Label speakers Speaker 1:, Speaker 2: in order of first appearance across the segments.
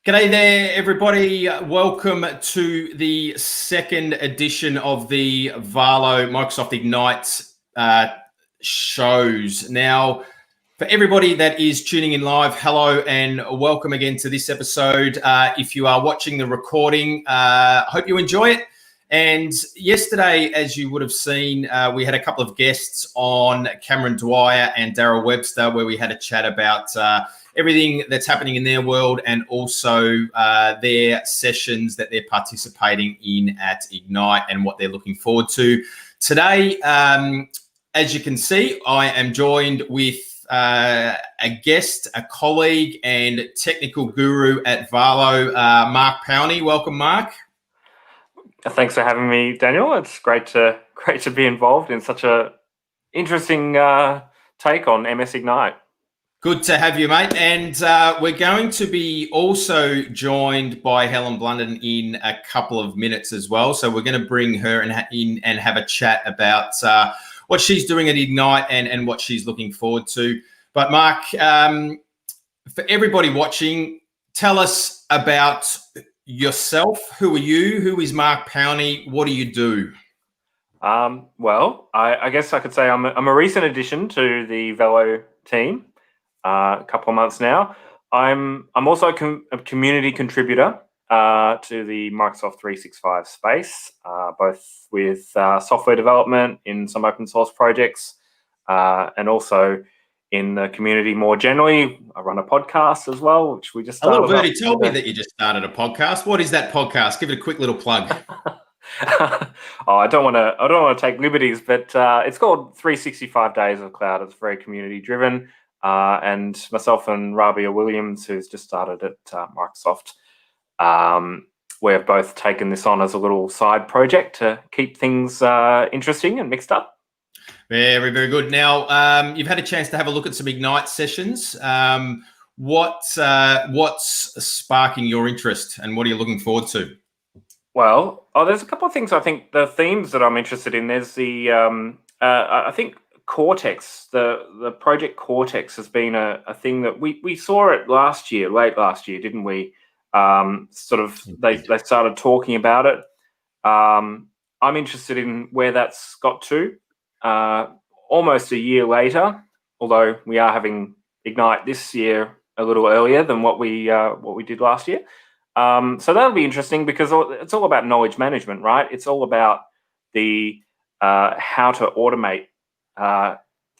Speaker 1: G'day there, everybody. Welcome to the second edition of the Valo Microsoft Ignite shows. Now, for everybody that is tuning in live, hello and welcome again to this episode. If you are watching the recording, I hope you enjoy it. And yesterday, as you would have seen, we had a couple of guests on, Cameron Dwyer and Daryl Webster, where we had a chat about everything that's happening in their world and also their sessions that they're participating in at Ignite and what they're looking forward to. Today, as you can see, I am joined with a guest, a colleague and technical guru at Valo, Mark Powney. Welcome, Mark.
Speaker 2: Thanks for having me, Daniel. It's great to be involved in such a interesting take on MSIgnite.
Speaker 1: Good to have you, mate. And we're going to be also joined by Helen Blunden in a couple of minutes as well. So we're going to bring her in and have a chat about what she's doing at Ignite and what she's looking forward to. But Mark, for everybody watching, tell us about yourself. Who are you? Who is Mark Powney? What do you do?
Speaker 2: Well, I guess I could say I'm a recent addition to the Valo team. A couple of months now. I'm also a community contributor to the Microsoft 365 space, both with software development in some open source projects, and also in the community more generally. I run a podcast as well, which we just started.
Speaker 1: Oh, Verdi told me that you just started a podcast. What is that podcast? Give it a quick little plug.
Speaker 2: I don't want to take liberties, but it's called 365 Days of Cloud. It's very community driven. And myself and Rabia Williams, who's just started at Microsoft, we've both taken this on as a little side project to keep things interesting and mixed up.
Speaker 1: Very, very good. Now, you've had a chance to have a look at some Ignite sessions. What's sparking your interest and what are you looking forward to?
Speaker 2: Well, there's a couple of things. I think the themes that I'm interested in, there's the, I think, Cortex, the project Cortex has been a thing that we saw it late last year, didn't we? They started talking about it. I'm interested in where that's got to. Almost a year later, although we are having Ignite this year a little earlier than what we did last year. So that'll be interesting because it's all about knowledge management, right? It's all about the how to automate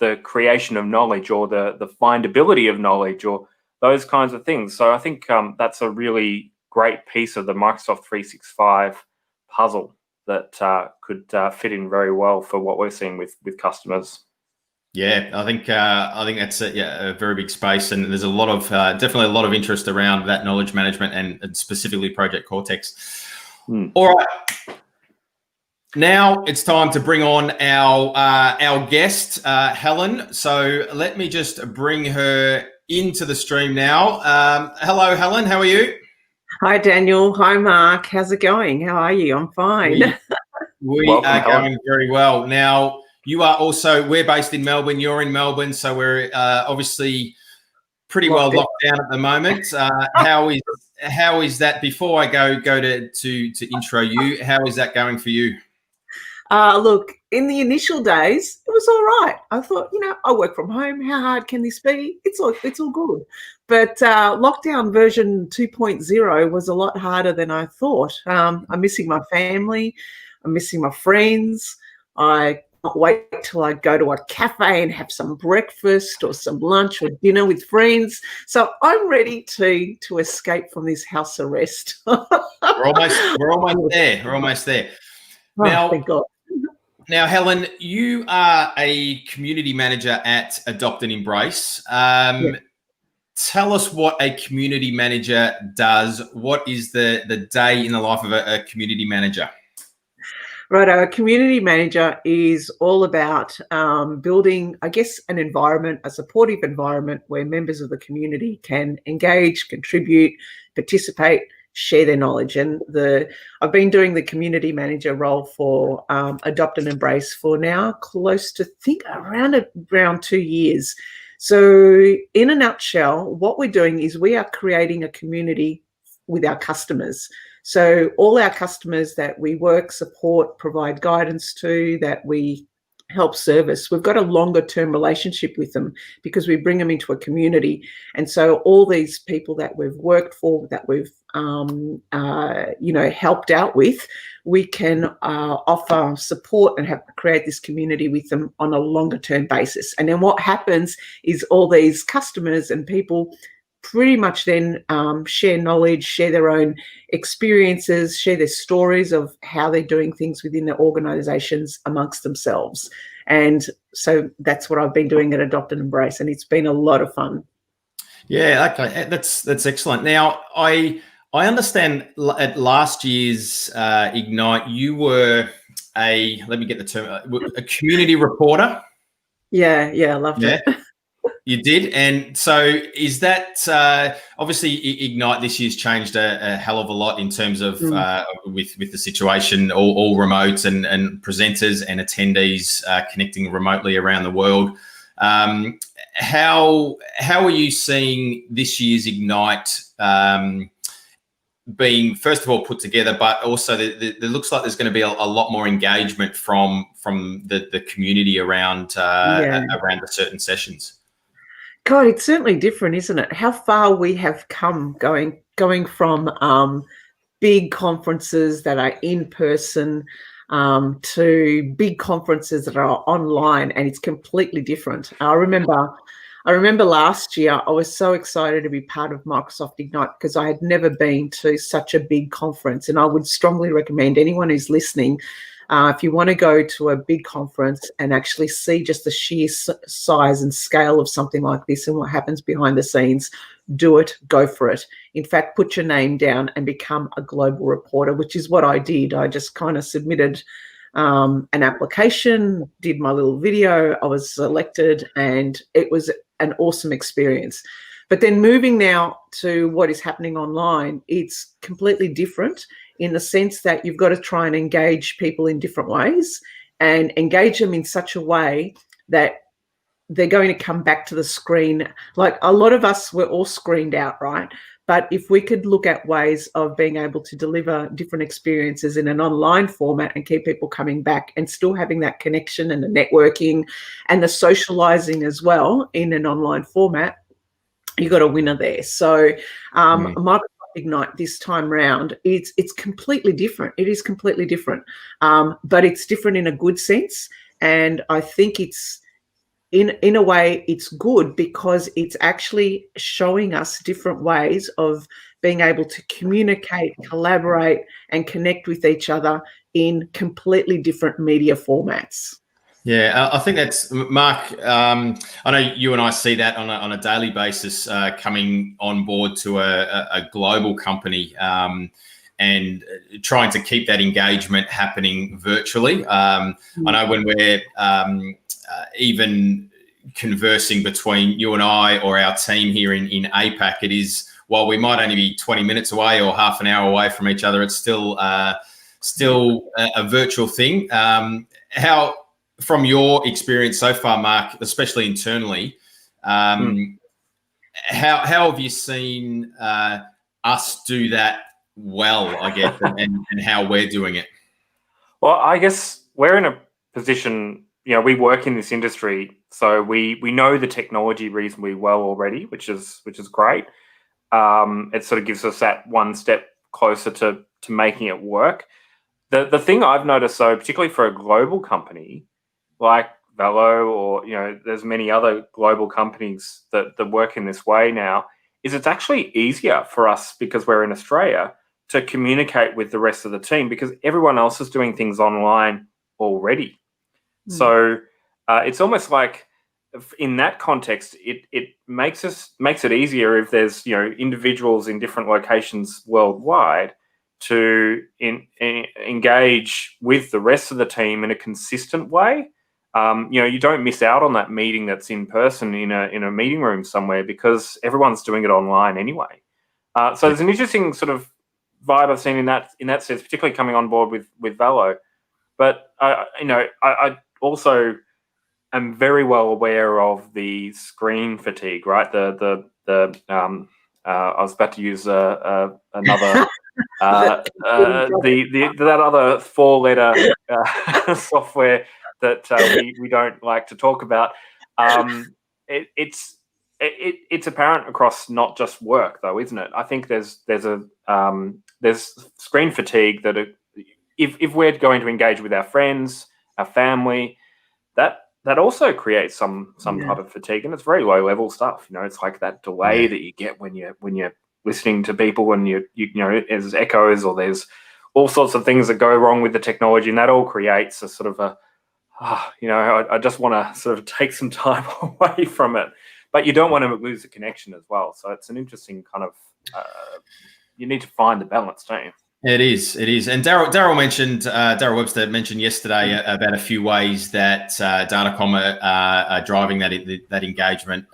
Speaker 2: the creation of knowledge or the findability of knowledge or those kinds of things. So I think that's a really great piece of the Microsoft 365 puzzle that could fit in very well for what we're seeing with customers.
Speaker 1: Yeah, I think that's a very big space, and there's definitely a lot of interest around that knowledge management and specifically Project Cortex. All right. Now it's time to bring on our guest, Helen. So let me just bring her into the stream now. Hello, Helen. How are you?
Speaker 3: Hi, Daniel. Hi, Mark. How's it going? How are you? I'm fine.
Speaker 1: We are going very well. Now, we're based in Melbourne. You're in Melbourne, so we're obviously pretty well locked down at the moment. How is that? Before I go to intro you, how is that going for you?
Speaker 3: Look, in the initial days, it was all right. I thought, I work from home. How hard can this be? It's all good. But lockdown version 2.0 was a lot harder than I thought. I'm missing my family. I'm missing my friends. I can't wait till I go to a cafe and have some breakfast or some lunch or dinner with friends. So I'm ready to escape from this house arrest.
Speaker 1: We're almost there. We're almost there.
Speaker 3: Now, thank God.
Speaker 1: Now, Helen, you are a community manager at Adopt and Embrace. Tell us what a community manager does. What is the day in the life of a community manager?
Speaker 3: Right, a community manager is all about building, I guess, an environment, a supportive environment where members of the community can engage, contribute, participate, share their knowledge. And I've been doing the community manager role for Adopt and Embrace for now close to around 2 years. So in a nutshell, what we're doing is we are creating a community with our customers. So all our customers that we work, support, provide guidance to, that we help service, we've got a longer term relationship with them because we bring them into a community. And so all these people that we've worked for, that we've helped out with, we can offer support and create this community with them on a longer term basis. And then what happens is all these customers and people pretty much then share knowledge, share their own experiences, share their stories of how they're doing things within their organizations amongst themselves. And so that's what I've been doing at Adopt and Embrace, and it's been a lot of fun.
Speaker 1: Yeah, okay, that's excellent. Now, I understand at last year's Ignite, you were let me get the term, a community reporter.
Speaker 3: Yeah, I loved it.
Speaker 1: You did. And so is that obviously Ignite this year's changed a hell of a lot in terms of with the situation, all remote and presenters and attendees connecting remotely around the world. How are you seeing this year's Ignite being, first of all, put together, but also there looks like there's going to be a lot more engagement from the community around the certain sessions?
Speaker 3: God, it's certainly different, isn't it? How far we have come going from big conferences that are in person to big conferences that are online, and it's completely different. I remember last year I was so excited to be part of Microsoft Ignite because I had never been to such a big conference, and I would strongly recommend anyone who's listening, if you want to go to a big conference and actually see just the sheer size and scale of something like this and what happens behind the scenes, do it, go for it. In fact, put your name down and become a global reporter, which is what I did. I just kind of submitted an application, did my little video, I was selected, and it was an awesome experience. But then moving now to what is happening online, it's completely different in the sense that you've got to try and engage people in different ways and engage them in such a way that they're going to come back to the screen. Like a lot of us, we're all screened out, right? But if we could look at ways of being able to deliver different experiences in an online format and keep people coming back and still having that connection and the networking and the socializing as well in an online format, you got a winner there. So Microsoft Ignite this time round, it's completely different. It is completely different, but it's different in a good sense. And I think it's, in a way, it's good because it's actually showing us different ways of being able to communicate, collaborate, and connect with each other in completely different media formats.
Speaker 1: Yeah, I think that's, Mark, I know you and I see that on a daily basis coming on board to a global company and trying to keep that engagement happening virtually. I know when we're even conversing between you and I or our team here in APAC, it is, while we might only be 20 minutes away or half an hour away from each other, it's still a virtual thing. How, from your experience so far, Mark, especially internally, how have you seen us do that well, I guess, and how we're doing it?
Speaker 2: Well, I guess we're in a position, we work in this industry, so we know the technology reasonably well already, which is great. It sort of gives us that one step closer to making it work. The thing I've noticed, so particularly for a global company like Valo, or there's many other global companies that work in this way now, is it's actually easier for us because we're in Australia to communicate with the rest of the team because everyone else is doing things online already. So it's almost like, in that context, it makes it easier if there's individuals in different locations worldwide to engage with the rest of the team in a consistent way. You don't miss out on that meeting that's in person in a meeting room somewhere because everyone's doing it online anyway. So there's an interesting sort of vibe I've seen in that sense, particularly coming on board with Valo. But I also am very well aware of the screen fatigue, right? The I was about to use another that other 4-letter software that we don't like to talk about. It's apparent across not just work, though, isn't it? I think there's screen fatigue that if we're going to engage with our friends, our family, that also creates some type of fatigue, and it's very low level stuff. It's like that delay that you get when you're listening to people, and you there's echoes, or there's all sorts of things that go wrong with the technology, and that all creates a sort of I just want to sort of take some time away from it, but you don't want to lose the connection as well. So it's an interesting kind of you need to find the balance, don't you?
Speaker 1: It is. And Daryl Webster mentioned yesterday about a few ways that Datacom are driving that engagement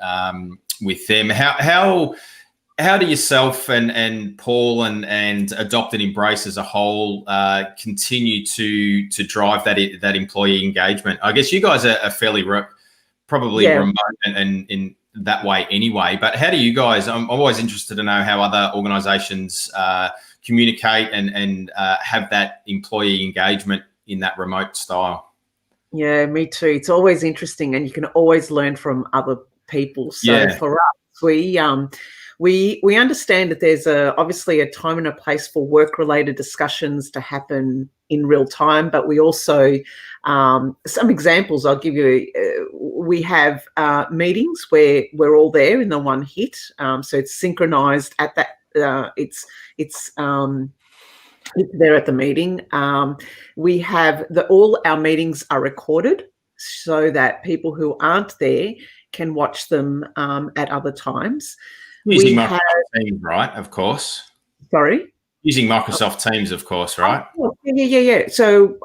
Speaker 1: with them. How do yourself and Paul and Adopt and Embrace as a whole continue to drive that employee engagement? I guess you guys are fairly probably remote and in that way anyway, but how do you guys, I'm always interested to know how other organizations communicate and have that employee engagement in that remote style.
Speaker 3: Yeah, me too. It's always interesting, and you can always learn from other people. So for us, we understand that there's obviously a time and a place for work-related discussions to happen in real time, but we also some examples I'll give you. We have meetings where we're all there in the one hit, so it's synchronized at that. It's there at the meeting. We have all our meetings are recorded so that people who aren't there can watch them at other times.
Speaker 1: Using Microsoft Teams, right? Of course.
Speaker 3: Sorry?
Speaker 1: Using Microsoft Teams, of course, right?
Speaker 3: Oh, yeah. So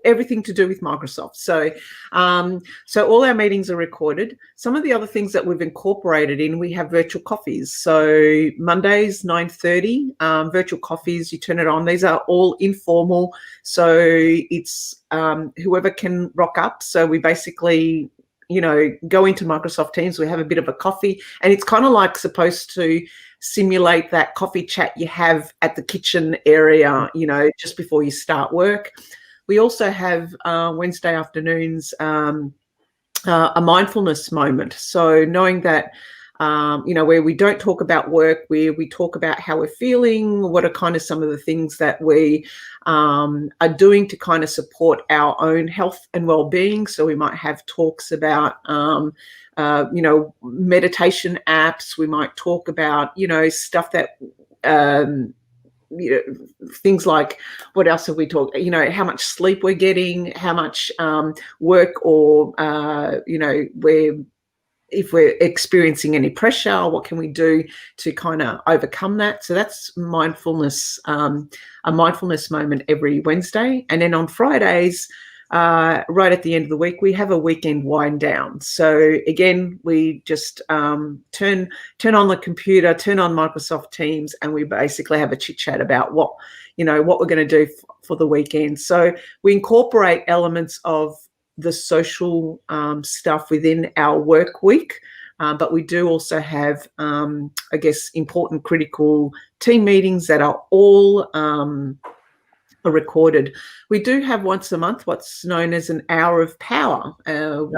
Speaker 3: everything to do with Microsoft. So all our meetings are recorded. Some of the other things that we've incorporated in, we have virtual coffees. So Mondays, 9:30, virtual coffees, you turn it on. These are all informal. So it's whoever can rock up. So we basically, go into Microsoft Teams, we have a bit of a coffee, and it's kind of like supposed to simulate that coffee chat you have at the kitchen area, just before you start work. We also have Wednesday afternoons, a mindfulness moment. So knowing that, where we don't talk about work, where we talk about how we're feeling, what are kind of some of the things that we are doing to kind of support our own health and well-being. So we might have talks about, meditation apps. We might talk about, stuff that, things like, what else have we talked, how much sleep we're getting, how much work, or, if we're experiencing any pressure, what can we do to kind of overcome that? So that's mindfulness, a mindfulness moment every Wednesday. And then on Fridays, right at the end of the week, we have a weekend wind down. So again, we just turn on the computer, turn on Microsoft Teams, and we basically have a chit chat about what we're going to do for the weekend. So we incorporate elements of the social stuff within our work week, but we do also have, important critical team meetings that are all are recorded. We do have once a month what's known as an hour of power.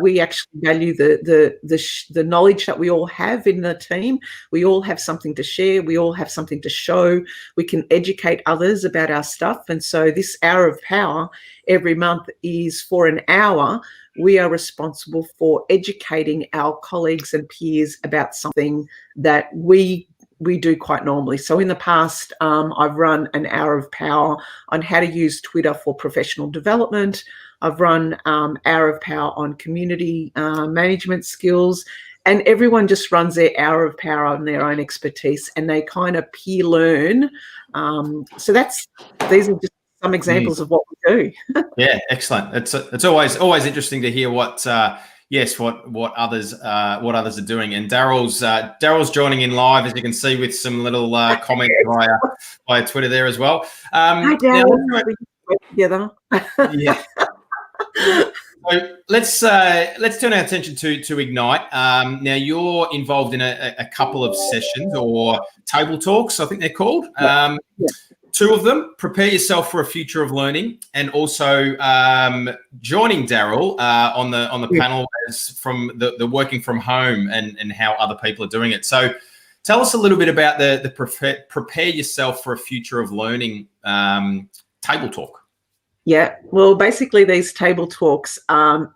Speaker 3: We actually value the knowledge that we all have in the team. We all have something to share. We all have something to show. We can educate others about our stuff. And so this hour of power every month is for an hour. We are responsible for educating our colleagues and peers about something that we do quite normally. So in the past, I've run an hour of power on how to use Twitter for professional development. I've run hour of power on community management skills, and everyone just runs their hour of power on their own expertise, and they kind of peer learn. So these are just some examples of what we do.
Speaker 1: Yeah, excellent. It's always interesting to hear what others are doing. And Daryl's joining in live, as you can see, with some little comments via Twitter there as well.
Speaker 3: Hi, Daryl. Together.
Speaker 1: Yeah. So let's turn our attention to Ignite. Now you're involved in a couple of sessions or table talks, I think they're called. Two of them: prepare yourself for a future of learning, and also joining Daryl on the panel as from the working from home and how other people are doing it. So tell us a little bit about the prepare yourself for a future of learning table talk.
Speaker 3: Yeah, well, basically these table talks, they're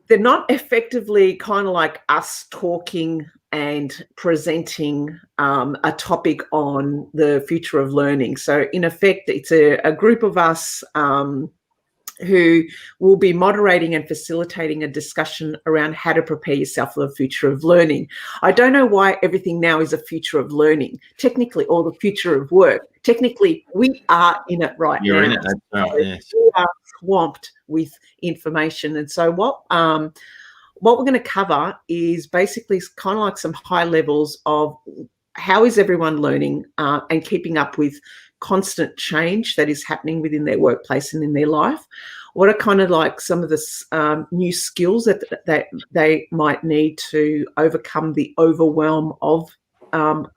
Speaker 3: not effectively kind of like us talking and presenting a topic on the future of learning. So in effect, it's a group of us who will be moderating and facilitating a discussion around how to prepare yourself for the future of learning. I don't know why everything now is a future of learning, technically, or the future of work. Technically, we are in it right
Speaker 1: You're
Speaker 3: now.
Speaker 1: in it. That's right, yes.
Speaker 3: We are swamped with information. And so what we're going to cover is basically kind of like some high levels of how is everyone learning and keeping up with constant change that is happening within their workplace and in their life. What are kind of like some of the new skills that they might need to overcome the overwhelm of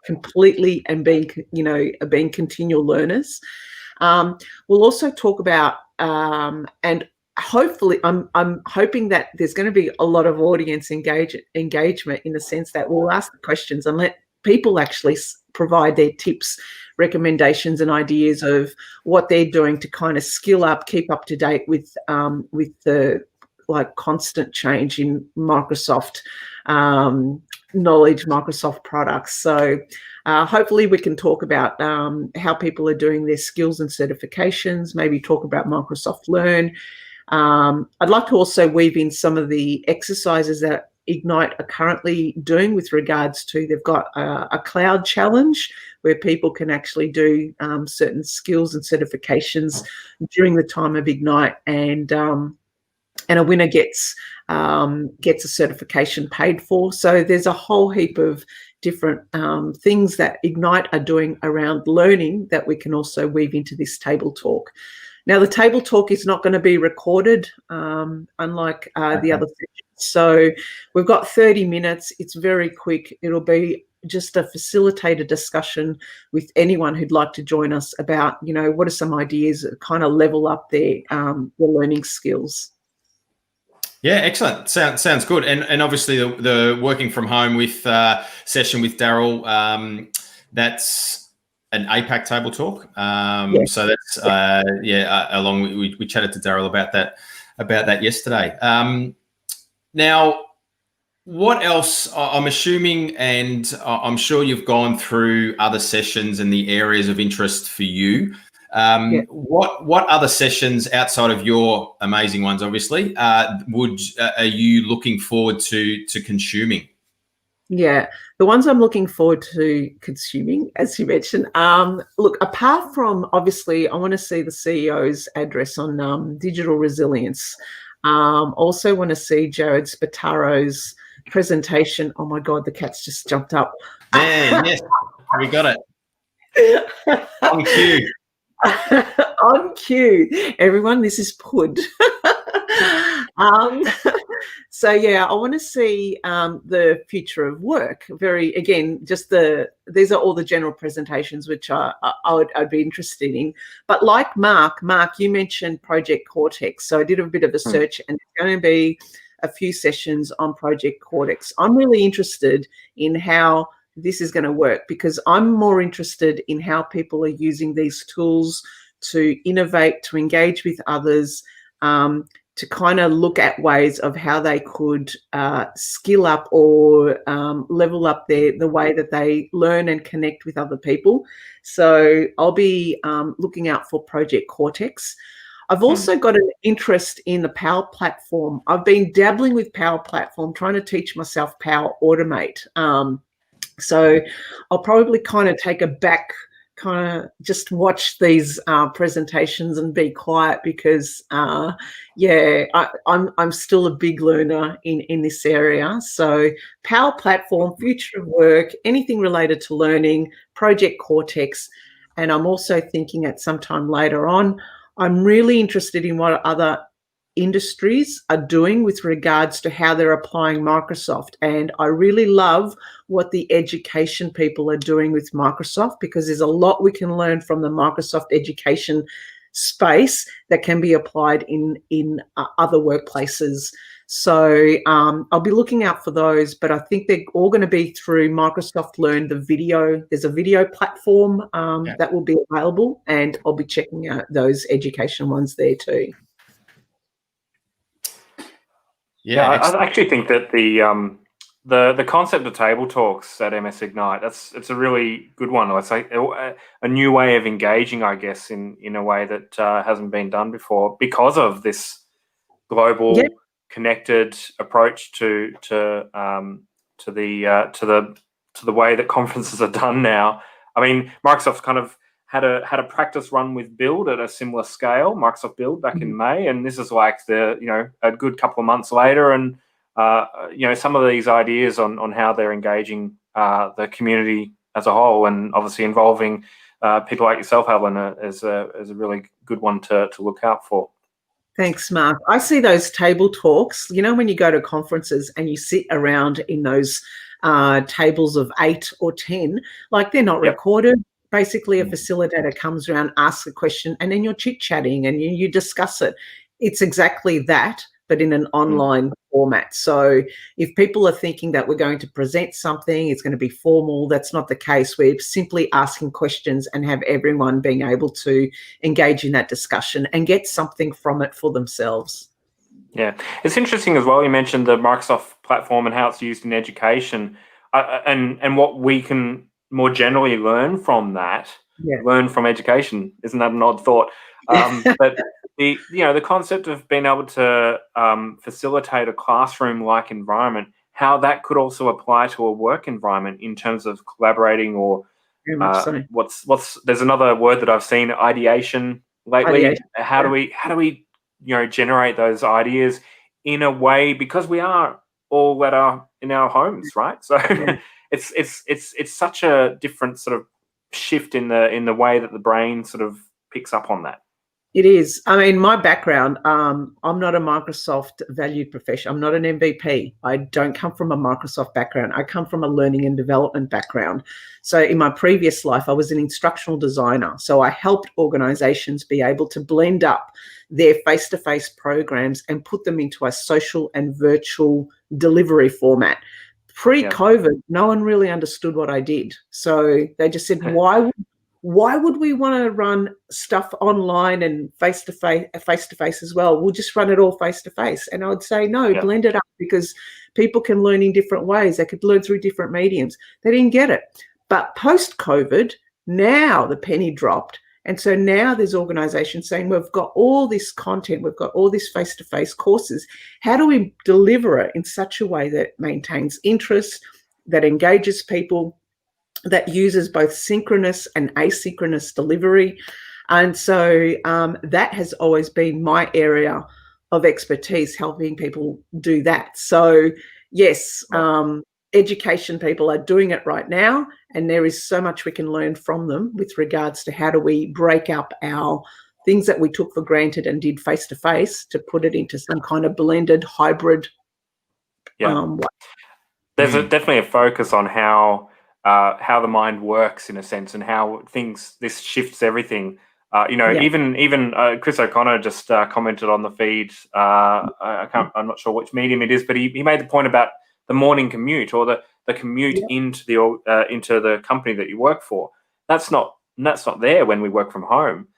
Speaker 3: completely and being continual learnment. We'll also talk about and hopefully I'm hoping that there's going to be a lot of audience engagement in the sense that we'll ask the questions and let people actually provide their tips, recommendations and ideas of what they're doing to kind of skill up, keep up to date with the like constant change in Microsoft knowledge, Microsoft products. So hopefully we can talk about how people are doing their skills and certifications, maybe talk about Microsoft Learn. I'd like to also weave in some of the exercises that Ignite are currently doing with regards to, they've got a cloud challenge where people can actually do certain skills and certifications during the time of Ignite, and a winner gets a certification paid for. So there's a whole heap of different things that Ignite are doing around learning that we can also weave into this table talk. Now, the table talk is not going to be recorded, unlike the other sessions. So we've got 30 minutes. It's very quick. It'll be just a facilitated discussion with anyone who'd like to join us about, what are some ideas that kind of level up their learning skills.
Speaker 1: Yeah, excellent. Sounds good. And obviously the working from home with session with Daryl, that's an APAC table talk. So that's along we chatted to Daryl about that yesterday. Now, what else? I'm assuming, and I'm sure you've gone through other sessions and the areas of interest for you. What other sessions outside of your amazing ones, obviously, are you looking forward to consuming?
Speaker 3: Yeah, the ones I'm looking forward to consuming, as you mentioned, look, apart from, obviously, I want to see the CEO's address on digital resilience. Also want to see Jared Spataro's presentation. Oh my God, the cat's just jumped up.
Speaker 1: Yes, we got it. On cue.
Speaker 3: On cue. Everyone, this is Pud. So yeah, I want to see the future of work. These are all the general presentations which I'd be interested in. But like Mark, you mentioned Project Cortex. So I did a bit of a search, and it's going to be a few sessions on Project Cortex. I'm really interested in how this is going to work, because I'm more interested in how people are using these tools to innovate, to engage with others, to kind of look at ways of how they could skill up or level up the way that they learn and connect with other people. So I'll be looking out for Project Cortex. I've also got an interest in the Power Platform. I've been dabbling with Power Platform, trying to teach myself Power Automate. So I'll probably kind of take a back, kind of just watch these presentations and be quiet, because I'm still a big learner in this area. So Power Platform, future of work, anything related to learning, Project Cortex. And I'm also thinking at some time later on, I'm really interested in what other industries are doing with regards to how they're applying Microsoft. And I really love what the education people are doing with Microsoft, because there's a lot we can learn from the Microsoft education space that can be applied in other workplaces. So I'll be looking out for those, but I think they're all going to be through Microsoft Learn, the video. There's a video platform that will be available, and I'll be checking out those education ones there too.
Speaker 2: Yeah, I actually think that the concept of table talks at MSIgnite, it's a really good one. It's like a new way of engaging, I guess, in a way that hasn't been done before, because of this global connected approach to the way that conferences are done now. I mean, Microsoft's kind of had a practice run with Build at a similar scale, Microsoft Build back in May, and this is like a good couple of months later, and some of these ideas on how they're engaging the community as a whole, and obviously involving people like yourself, Helen, is a really good one to look out for.
Speaker 3: Thanks, Mark. I see those table talks, when you go to conferences and you sit around in those tables of 8 or 10, like they're not recorded. Basically, a facilitator comes around, asks a question, and then you're chit-chatting and you discuss it. It's exactly that, but in an online format. So if people are thinking that we're going to present something, it's going to be formal, that's not the case. We're simply asking questions and have everyone being able to engage in that discussion and get something from it for themselves.
Speaker 2: Yeah, it's interesting as well. You mentioned the Microsoft platform and how it's used in education, and what we can more generally learn from that. Learn from education. Isn't that an odd thought? But the concept of being able to facilitate a classroom-like environment, how that could also apply to a work environment in terms of collaborating, or there's another word that I've seen, ideation lately. How do we generate those ideas in a way, because we are all that are in our homes, right? So it's such a different sort of shift in the way that the brain sort of picks up on that.
Speaker 3: It is. I mean, my background, I'm not a Microsoft valued professional. I'm not an MVP. I don't come from a Microsoft background. I come from a learning and development background. So in my previous life, I was an instructional designer. So I helped organizations be able to blend up their face-to-face programs and put them into a social and virtual delivery format. Pre-COVID, no one really understood what I did. So they just said, why would we want to run stuff online and face-to-face as well? We'll just run it all face-to-face. And I would say, no, blend it up, because people can learn in different ways. They could learn through different mediums. They didn't get it. But post-COVID, now the penny dropped. And so now there's organizations saying, we've got all this content, we've got all this face-to-face courses. How do we deliver it in such a way that maintains interest, that engages people, that uses both synchronous and asynchronous delivery? And so that has always been my area of expertise, helping people do that. So yes, education people are doing it right now, and there is so much we can learn from them with regards to how do we break up our things that we took for granted and did face-to-face to put it into some kind of blended hybrid way.
Speaker 2: There's definitely a focus on how the mind works, in a sense, and how this shifts everything. Even Chris O'Connor just commented on the feed. I'm not sure which medium it is, but he made the point about the morning commute, or the commute into the company that you work for. That's not there when we work from home,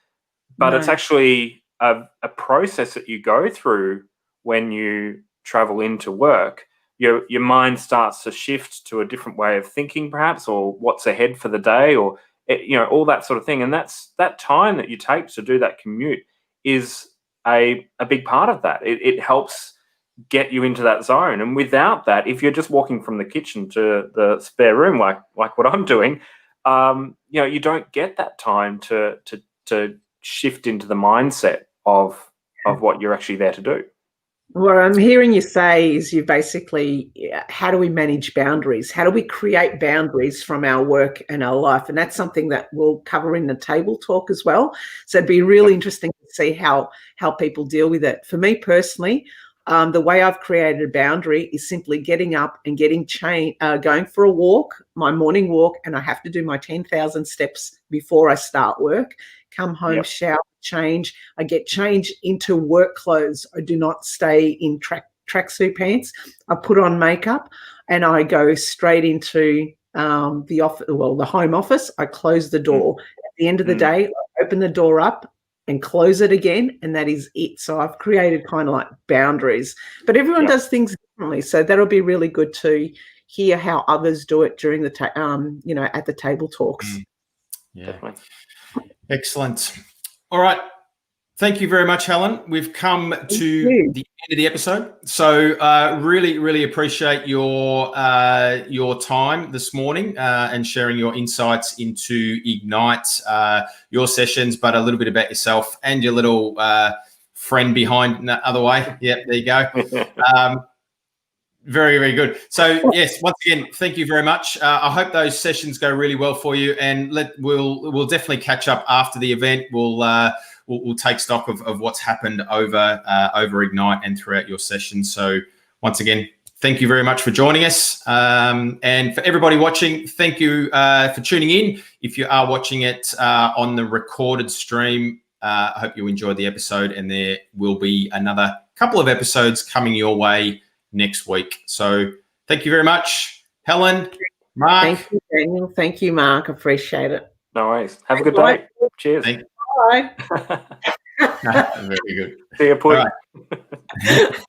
Speaker 2: but it's actually a process that you go through when you travel into work. Your mind starts to shift to a different way of thinking, perhaps, or what's ahead for the day, or all that sort of thing. And that time that you take to do that commute is a big part of that. It helps get you into that zone. And without that, if you're just walking from the kitchen to the spare room, like what I'm doing, you don't get that time to shift into the mindset of what you're actually there to do.
Speaker 3: What I'm hearing you say is you basically, how do we manage boundaries? How do we create boundaries from our work and our life? And that's something that we'll cover in the table talk as well. So it'd be really interesting to see how people deal with it. For me personally, the way I've created a boundary is simply getting up and going for a walk, my morning walk, and I have to do my 10,000 steps before I start work. Come home, shower, change. I get changed into work clothes. I do not stay in tracksuit pants. I put on makeup and I go straight into the home office. I close the door. At the end of the day, I open the door up and close it again, and that is it. So I've created kind of like boundaries, but everyone does things differently. So that'll be really good to hear how others do it during the at the table talks.
Speaker 1: Yeah, definitely. Excellent. All right. Thank you very much, Helen. We've come to the end of the episode. So really, really appreciate your time this morning and sharing your insights into Ignite, your sessions, but a little bit about yourself and your little friend behind the other way. Yep, there you go. Very, very good. So yes, once again, thank you very much. I hope those sessions go really well for you, and we'll definitely catch up after the event. We'll take stock of what's happened over Ignite and throughout your session. So once again, thank you very much for joining us, and for everybody watching, thank you for tuning in. If you are watching it on the recorded stream, I hope you enjoyed the episode, and there will be another couple of episodes coming your way next week. So thank you very much, Helen, Mark.
Speaker 3: Thank you, Daniel. Thank you, Mark. Appreciate it.
Speaker 2: No worries. Have a good day. Cheers.
Speaker 3: Bye.
Speaker 1: Very good.
Speaker 2: See you, Put.
Speaker 1: All right.